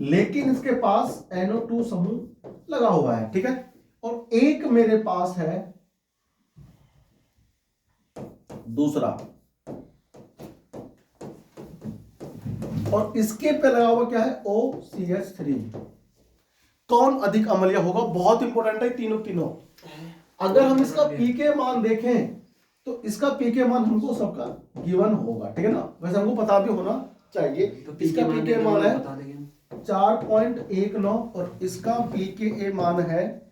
लेकिन इसके पास NO2 समूह लगा हुआ है, ठीक है? और एक मेरे पास है दूसरा, और इसके पे लगा हुआ क्या है? OCH3। कौन अधिक अम्लीय होगा? बहुत इंपॉर्टेंट है तीनों। अगर हम इसका पीके मान देखें तो इसका पी के मान हमको सबका गिवन होगा, ठीक है ना। वैसे हमको पता भी होना चाहिए। तो इसका पी के मान है बता देंगे 4.19 और इसका पी के ए मान है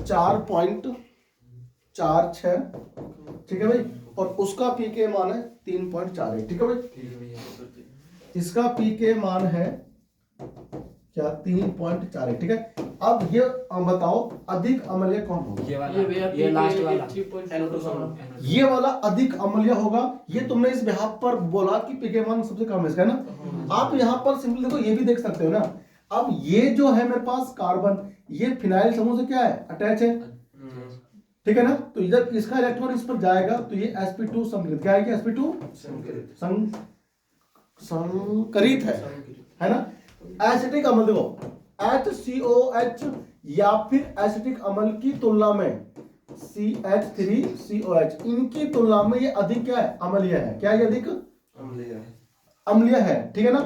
4.46, ठीक है भाई। और उसका पी के मान है 3.41, ठीक है भाई। ठीक है भैया। इसका पी के मान है क्या 3.41, ठीक है। अब ये बताओ अधिक अम्लीय कौन होगा? ये वाला, ये लास्ट वाला ये वाला अधिक अम्लीय होगा। ये तुमने इस बिहाफ पर बोला कि पी के मान सबसे कम है इसका, है ना। आप यहाँ पर सिंपल देखो, ये भी देख सकते हो ना। अब ये जो है मेरे पास कार्बन, ये फिनाइल समूह से क्या है अटैच है, ठीक है ना। तो जब इसका इलेक्ट्रॉन इस पर जाएगा तो ये sp2 संकरित, क्या है कि sp2 संकरित है ना। एसिटिक अम्ल देखो HCOH या फिर एसिटिक अम्ल की तुलना में CH3COH, इनकी तुलना में ये अधिक क्या है अम्लीय है। क्या ये अधिक अम्लीय है, ठीक है ना।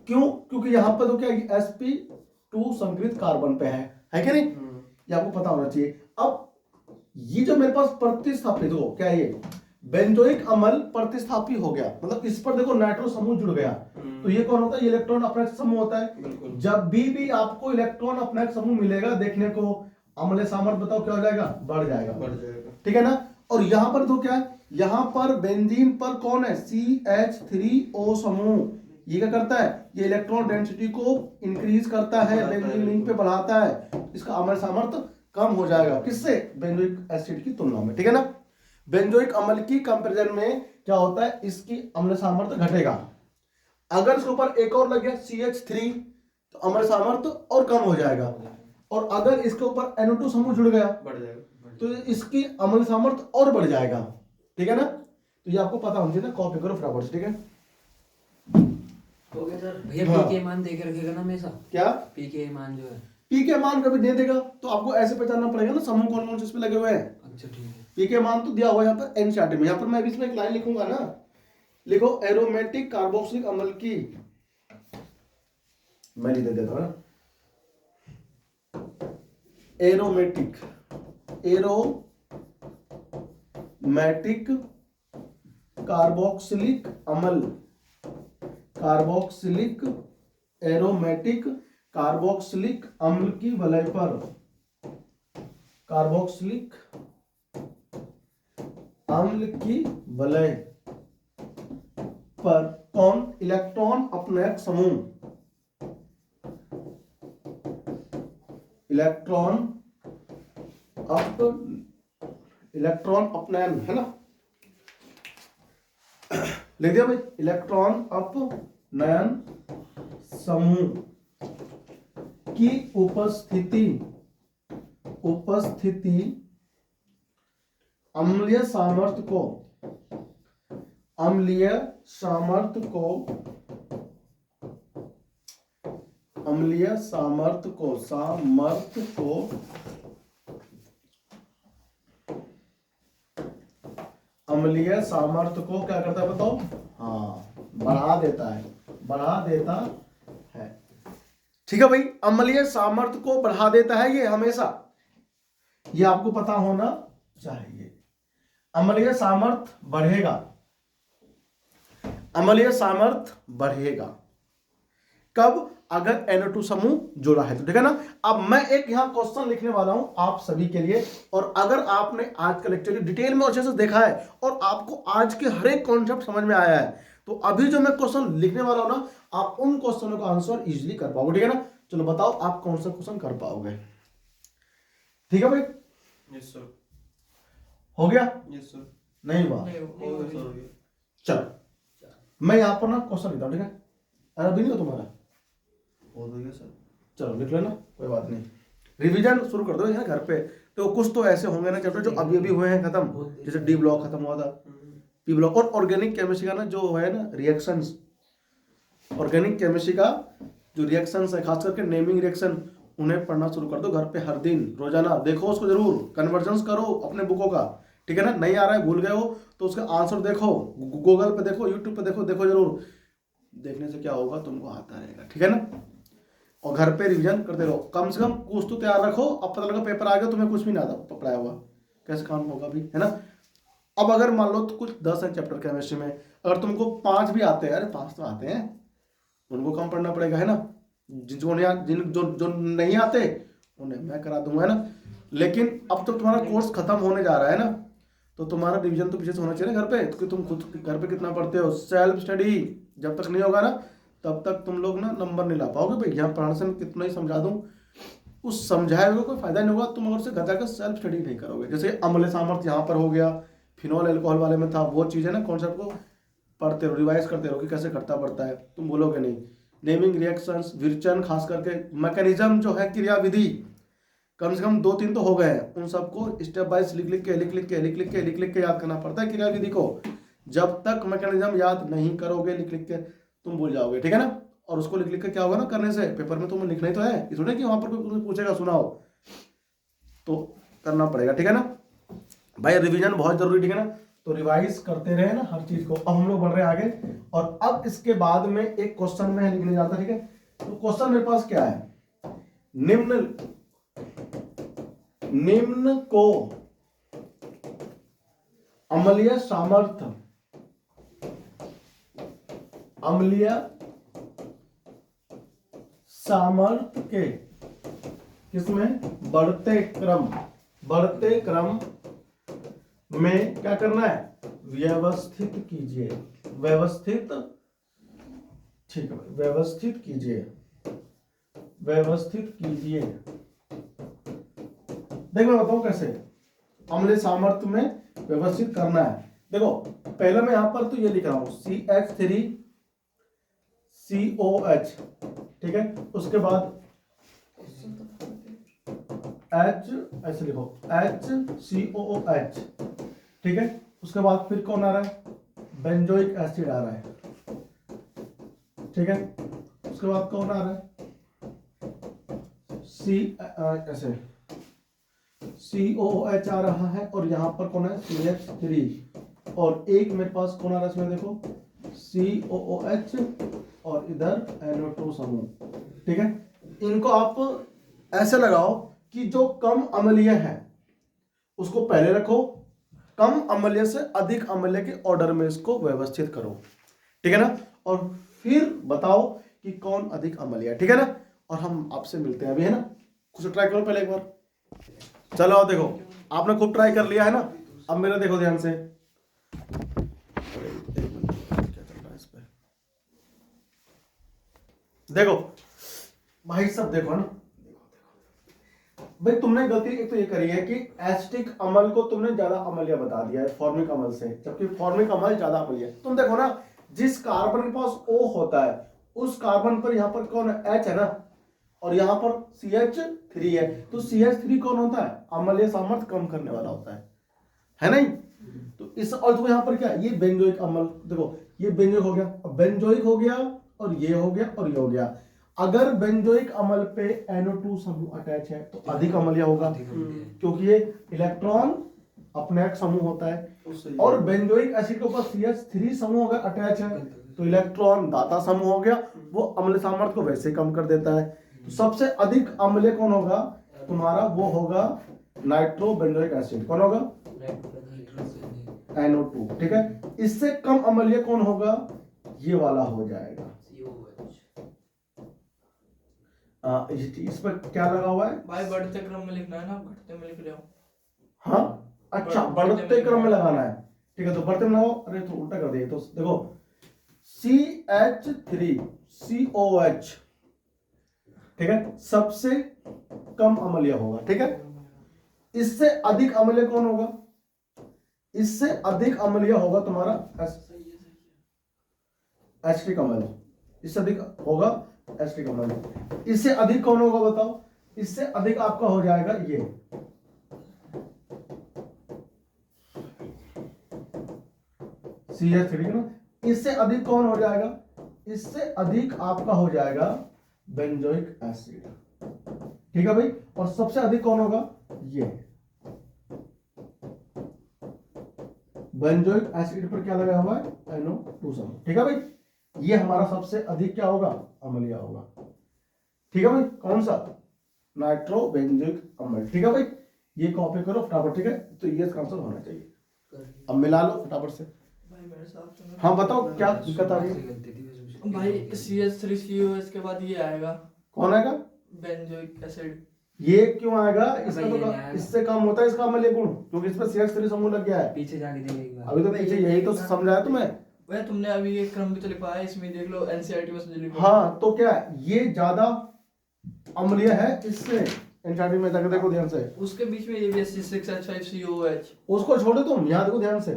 क्यों? क्योंकि यहां पर तो क्या sp2 संकरित कार्बन पे है कि नहीं। ये आपको पता होना चाहिए। अब ये जो मेरे पास प्रतिस्थापित हो क्या ये बेंजोइक अम्ल प्रतिस्थापी हो गया, मतलब इस पर देखो नाइट्रो समूह जुड़ गया। तो ये कौन होता है? ये इलेक्ट्रॉन अपनेक समूह होता है। जब भी आपको इलेक्ट्रॉन अपनेक समूह मिलेगा देखने को, अम्लीय सामर्थ्य बताओ क्या हो जाएगा? बढ़ जाएगा, ठीक है ना। और यहां पर तो क्या है, यहां पर बेंजीन पर कौन है? CH3O समूह। ये क्या करता है? ये इलेक्ट्रॉन डेंसिटी को इंक्रीज करता है, बेंजीन रिंग पे बढ़ाता है। इसका अम्लीय सामर्थ्य कम हो जाएगा, किससे? बेंजोइक एसिड की तुलना में, ठीक है ना। बेंजोइक अम्ल की कंपैरिजन में क्या होता है? इसकी अम्ल सामर्थ्य घटेगा। अगर इसके ऊपर एक और लग गया CH3 तो अम्ल सामर्थ्य और कम हो जाएगा। और अगर इसके ऊपर NO2 समूह जुड़ गया बढ़ जाएगा, तो इसकी अम्ल सामर्थ्य और बढ़ जाएगा, ठीक है ना। तो ये आपको पता होना चाहिए ना, कॉपी करो फटाफट से, ठीक है। Okay sir. भैया हाँ। पी के मान दे के रखेगा ना हमेशा? क्या पी के मान जो है पी के मान कभी दे देगा तो आपको ऐसे पहचानना पड़ेगा ना समूह कौन कौन से इसमें लगे हुए हैं। अच्छा ठीक है। पी के मान तो दिया हुआ है यहाँ पर एनसीईआरटी में। यहाँ पर मैं भी इसमें एक लाइन लिखूंगा ना, लिखो एरोमेटिक कार्बोक्सिलिक अम्ल की, मैं लिख देता हूँ ना, एरोमेटिक कार्बोक्सिलिक एरोमेटिक कार्बोक्सिलिक अम्ल की वलय पर, कार्बोक्सिलिक अम्ल की वलय पर कौन? इलेक्ट्रॉन अपनयक समूह, इलेक्ट्रॉन अपनयन, है ना। लिख दिया भाई, इलेक्ट्रॉन अपनयन समूह की उपस्थिति अम्लीय सामर्थ्य को क्या करता है बताओ? हाँ, बढ़ा देता है, ठीक है भाई। अम्लीय सामर्थ्य को बढ़ा देता है ये हमेशा, ये आपको पता होना चाहिए। अम्लीय सामर्थ्य बढ़ेगा कब? अगर NO2 समूह जुड़ा है तो, ठीक है ना। अब मैं एक यहां क्वेश्चन लिखने वाला हूं आप सभी के लिए, और अगर आपने आज का लेक्चर डिटेल में अच्छे से देखा है और आपको आज के हर एक कॉन्सेप्ट समझ में आया है तो अभी जो मैं क्वेश्चन लिखने वाला हूं ना, आप उन क्वेश्चनों का आंसर इजीली कर पाओगे, ठीक है ना। चलो बताओ आप कौन सा क्वेश्चन कर पाओगे, ठीक है भाई। Yes sir. हो गया? Yes sir. नहीं हुआ? चलो मैं यहाँ पर ना क्वेश्चन लिखता हूँ, ठीक है। अभी नहीं हो तुम्हारा? हो गया सर। चलो लिख लेना, कोई बात नहीं। रिवीजन शुरू कर दो यहाँ घर पे। तो कुछ तो ऐसे होंगे ना चैप्टर जो अभी हुए हैं खत्म, जैसे डी ब्लॉक खत्म हुआ था, पी ब्लॉक, और ऑर्गेनिक केमिस्ट्री का ना जो है ना रिएक्शंस, ऑर्गेनिक केमिस्ट्री का जो रिएक्शंस है खास करके नेमिंग रिएक्शन, उन्हें पढ़ना शुरू कर दो घर पे। हर दिन रोजाना देखो उसको, जरूर कन्वर्जन्स करो अपने बुकों का, ठीक है ना। नहीं आ रहा है, भूल गए हो तो उसका आंसर देखो, गूगल पे देखो, यूट्यूब पे देखो जरूर। देखने से क्या होगा, तुमको आता रहेगा, ठीक है ना। और घर पे रिवीजन करते रहो, कम से कम कुछ तो तैयार रखो। अब पता लगा पेपर आ गया तुम्हें कुछ भी ना आता पढ़ाया हुआ, कैसे काम होगा भी, है ना। अब अगर मान लो तो कुछ 10 है चैप्टर केमिस्ट्री में, अगर तुमको 5 भी आते हैं, अरे 5 तो आते हैं, उनको कम पढ़ना पड़ेगा, है ना। जिनको नहीं जिन जो जो नहीं आते उन्हें मैं करा दूंगा, है ना। लेकिन अब तो तुम्हारा कोर्स खत्म होने जा रहा है ना, तो तुम्हारा रिवीजन तो पीछे से होना चाहिए ना घर पे, क्योंकि तुम खुद घर पे कितना पढ़ते हो। सेल्फ स्टडी जब तक नहीं होगा ना, तब तक तुम लोग ना नंबर नहीं ला पाओगे। भाई यहाँ पढ़ाने से मैं कितना ही समझा दूँ, उस समझाए हुए कोई फायदा नहीं होगा, तुम अगर उसे घर जाकर सेल्फ स्टडी नहीं करोगे। जैसे अम्ल सामर्थ्य यहाँ पर हो गया, फिनॉल एल्कोहल वाले में था, वो चीज़ है ना, कॉन्सेप्ट को पढ़ते रहो, रिवाइज करते रहो कि कैसे करता पड़ता है, तुम बोलोगे नहीं। नेमिंग रिएक्शंस, विरचन, खास करके मैकेनिज्म जो है, क्रियाविधि, कम से कम 2-3 तो हो गए हैं, उन सबको स्टेप बाय लिख लिख के याद करना पड़ता है क्रियाविधि को। जब तक मैकेनिज्म याद नहीं करोगे लिख लिख के, तुम भूल जाओगे, ठीक है ना। और उसको लिख लिख के क्या होगा ना, करने से पेपर में तुम्हें लिखना ही तो है, इसलिए कि वहां पर कोई पूछेगा सुनाओ, तो करना पड़ेगा, ठीक है ना भाई। रिवीजन बहुत जरूरी, ठीक है ना। तो रिवाइज करते रहे ना हर चीज को। अब हम लोग बढ़ रहे हैं आगे, और अब इसके बाद में एक क्वेश्चन में लिखने जाता, ठीक है। तो क्वेश्चन मेरे पास क्या है, निम्न को अम्लीय सामर्थ्य, अम्लीय सामर्थ्य के किसमें बढ़ते क्रम में क्या करना है, व्यवस्थित कीजिए, ठीक है, व्यवस्थित कीजिए। देखो मैं बताऊं कैसे अम्लीय सामर्थ्य में व्यवस्थित करना है। देखो पहले मैं यहां पर तो ये लिख रहा हूं CH3COH, ठीक है। उसके बाद H ऐसे लिखो HCOOH, ठीक है। उसके बाद फिर कौन आ रहा है, बेंजोइक एसिड आ रहा है, ठीक है। उसके बाद कौन आ रहा है, ऐसे COOH आ रहा है, और यहां पर कौन है CH3, और एक मेरे पास कौन आ रहा है इसमें, देखो COOH और इधर NO2 समूह, ठीक है। इनको आप ऐसे लगाओ कि जो कम अम्लीय है उसको पहले रखो, कम अम्लीय से अधिक अम्लीय के ऑर्डर में इसको व्यवस्थित करो, ठीक है ना। और फिर बताओ कि कौन अधिक अम्लीय है, ठीक है ना। और हम आपसे मिलते हैं अभी, है ना। कुछ ट्राई करो पहले एक बार, चलो आओ देखो, आपने खूब ट्राई कर लिया है ना। अब मेरा देखो ध्यान से, क्या चल रहा है इस पे, देखो भाई सब देखो ना, भाई तुमने गलती एक तो ये करी है कि एसिटिक अम्ल को तुमने ज्यादा अम्लीय बता दिया है फॉर्मिक अम्ल से, जबकि फॉर्मिक अम्ल ज्यादा अम्लीय है। तुम देखो ना, जिस कार्बन के पास O होता है उस कार्बन पर यहाँ पर कौन है, H है ना, और यहाँ पर CH3 है, तो CH3 कौन होता है, अम्लीय सामर्थ्य कम करने वाला होता है नहीं। तो इस, और देखो यहाँ पर क्या, ये बेंजोइक अम्ल, देखो ये बेंजोइक हो गया, बेंजोइक हो गया, और ये हो गया, और ये हो गया। अगर बेंजोइक अम्ल पे NO2 समूह अटैच है तो अधिक अम्लीय होगा, क्योंकि ये इलेक्ट्रॉन अपनेट समूह होता है। और बेंजोइक एसिड के ऊपर CH3 समूह अगर अटैच है तो इलेक्ट्रॉन दाता समूह हो गया, वो अम्ल सामर्थ्य को वैसे कम कर देता है। तो सबसे अधिक अम्लीय कौन होगा तुम्हारा, वो होगा नाइट्रो बेंजोइक एसिड। कौन होगा, NO2, ठीक है। इससे कम अम्लीय कौन होगा, ये वाला हो जाएगा, इस पर क्या लगा हुआ है भाई, बढ़ते क्रम में लिखना है ना, घटते में लिख रहे हो। हाँ अच्छा, बढ़ते क्रम में लगाना है, ठीक है। तो बढ़ते में लगाओ, अरे तो उल्टा कर दिए, तो देखो CH3COH, ठीक है, सबसे कम अम्लीय होगा, ठीक है। इससे अधिक अम्लीय कौन होगा, इससे अधिक अम्लीय होगा तुम्हारा एसिटिक अम्ल, इससे अधिक होगा एसिटिक अम्ल। इससे अधिक कौन होगा बताओ, इससे अधिक आपका हो जाएगा ये CH3 ना। इससे अधिक कौन हो जाएगा, इससे अधिक आपका हो जाएगा बेंजोइक एसिड, ठीक है भाई। और सबसे अधिक कौन होगा, ये बेंजोइक एसिड पर क्या लगा हुआ है, NO2 समूह, ठीक है भाई। ये हमारा सबसे अधिक क्या होगा, अम्लीय होगा, ठीक है भाई। कौन सा, नाइट्रो बेंजोइक अम्ल, ठीक है भाई। ये कॉपी करो फटाफट, ठीक है। तो ये इसका आंसर होना चाहिए। अब मिला लो फटाफट से। भाई मेरे साथ सुनो। हाँ बताओ क्या दिक्कत आ रही है। भाई CH3COH के बाद ये आएगा कौन आएगा? Benzoic acid. ये क्यों आएगा? इसका भाई तो ये नहीं आएगा। इससे कम होता है इसका अम्लीय गुण, क्योंकि इसमें CH3 समूह लग गया है। पीछे जाके देख एक बार। अभी तो पीछे यही तो समझाया तुम्हें। वह तुमने अभी एक क्रम भी तो लिखवाया है, इसमें देख लो NCERT में से जो लिखा हाँ तो क्या है? ये ज्यादा अम्लीय है इससे। एनसीईआरटी में जाकर देखो ध्यान से, उसके बीच में ये भी C6H5COOH। उसको छोड़ो तुम, यहाँ देखो ध्यान से।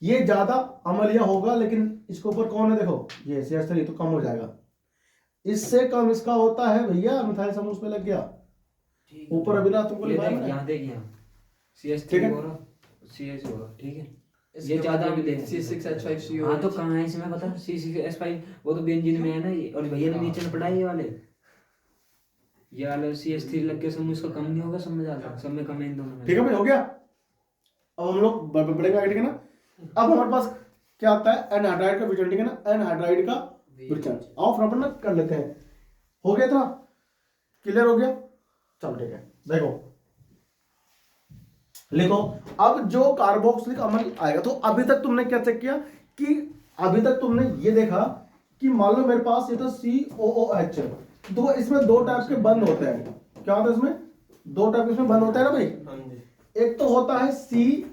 ये ज्यादा अम्लीय होगा, लेकिन इसके ऊपर कौन है देखो, ये CH3 तो कम हो जाएगा। इससे कम इसका होता है भैया, मिथाइल समूह उस पे लग गया ऊपर। अभी ना तुमको ये लिखा है देख मैंने। यहाँ देख यहाँ ठीक CH3 है। हो रहा CH हो रहा, ठीक है। इसके ये ज्यादा बाद भी ले C6H5COH। हाँ तो कहाँ है इसमें पता? C6H5 वो तो बेंजीन में है ना ये, और भैया ने नीचे में पढ़ा है ये वाले CH3 लग के समूह इसका कम नहीं होगा, सब में ज्यादा, सब में कम है इन दोनों में। ठीक है भाई, हो गया। अब हम लोग बढ़ेंगे आगे, ठीक है ना। अब हमारे पास क्या आता है? एनहाइड्राइड का विचलन, ठीक है ना। एनहाइड्राइड का विचलन आओ फटाफट ना कर लेते हैं। हो गया था, क्लियर हो गया। चलो ठीक है, देखो लिखो। अब जो कार्बोक्सिलिक अम्ल आएगा, तो अभी तक तुमने क्या चेक किया कि अभी तक तुमने ये देखा कि मान लो मेरे पास ये तो COOH, तो इसमें दो टाइप के बंद होते हैं। क्या होता है इसमें? दो टाइप इसमें बंद होता है ना भाई। एक तो होता है C,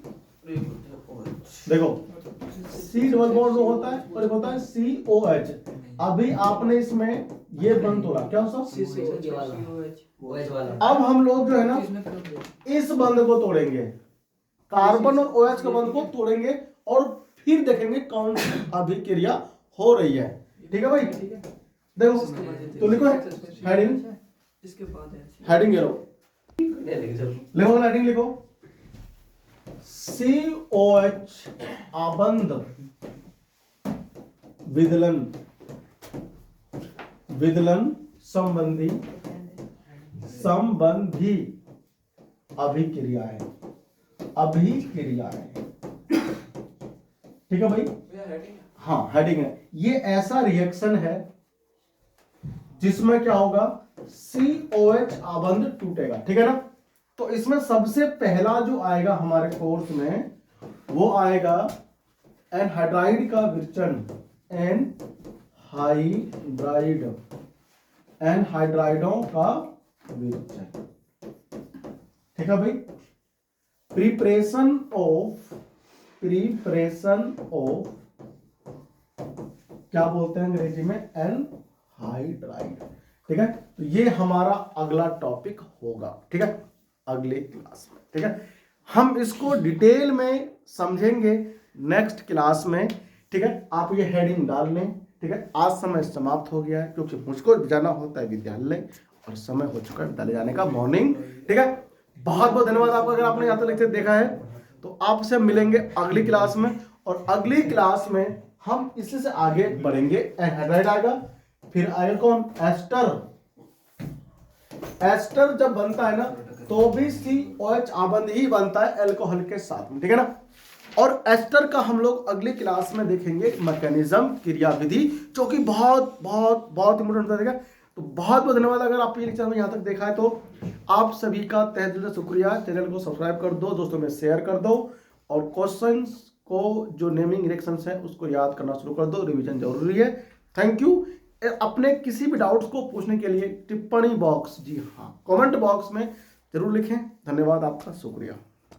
देखो C डबल बॉन्ड जो होता है, और एक होता है COH। अभी आपने इसमें ये बंद तोड़ा, क्या होता? अब हम लोग जो है ना इस बंद को तोड़ेंगे, कार्बन और OH के बंद को तोड़ेंगे, और फिर देखेंगे कौन सी अभिक्रिया हो रही है। ठीक है भाई, देखो तो लिखो हेडिंग, इसके बाद है हेडिंग लिखो, हेडिंग लिखो। COH आबंध विदलन, विदलन संबंधी अभिक्रियाएं, अभिक्रियाएं। ठीक है भाई, हाँ हेडिंग है। ये ऐसा रिएक्शन है जिसमें क्या होगा? COH आबंध टूटेगा, ठीक है ना। तो इसमें सबसे पहला जो आएगा हमारे कोर्स में, वो आएगा एनहाइड्राइड का विचलन, एनहाइड्राइडों का विचलन। ठीक है भाई, प्रिपरेशन ऑफ क्या बोलते हैं अंग्रेजी में? एनहाइड्राइड। ठीक है, तो ये हमारा अगला टॉपिक होगा, ठीक है, अगले क्लास में। ठीक है, हम इसको डिटेल में समझेंगे नेक्स्ट क्लास में। ठीक है, आप ये हेडिंग डाल लें। ठीक है, आज समय समाप्त हो गया है, क्योंकि मुझको जाना होता है विद्यालय, और समय हो चुका है विद्यालय जाने का, मॉर्निंग। ठीक है, बहुत बहुत धन्यवाद आपका। अगर आपने यहाँ तक लेक्चर देखा है, तो आपसे मिलेंगे अगली क्लास में, और अगली क्लास में हम इसी से आगे बढ़ेंगे। एनहाइड्राइड आएगा, फिर आएगा कौन? एस्टर। एस्टर जब बनता है ना, तो भी COH आबंध ही बनता है अल्कोहल के साथ में, ठीक है ना। और एस्टर का हम लोग अगली क्लास में देखेंगे मैकेनिज्म, क्रियाविधि, जो कि बहुत बहुत बहुत इंपोर्टेंट होता है। तो बहुत बहुत धन्यवाद। अगर आप ये लेक्चर में यहाँ तक देखा है, तो आप सभी का तहे दिल से शुक्रिया। चैनल को सब्सक्राइब कर दो, दोस्तों में शेयर कर दो, और क्वेश्चंस को जो नेमिंग रिएक्शंस है उसको याद करना शुरू कर दो। रिवीजन जरूरी है। Thank you. अपने किसी भी डाउट्स को पूछने के लिए टिप्पणी बॉक्स, जी हाँ, कमेंट बॉक्स में जरूर लिखें। धन्यवाद आपका, शुक्रिया।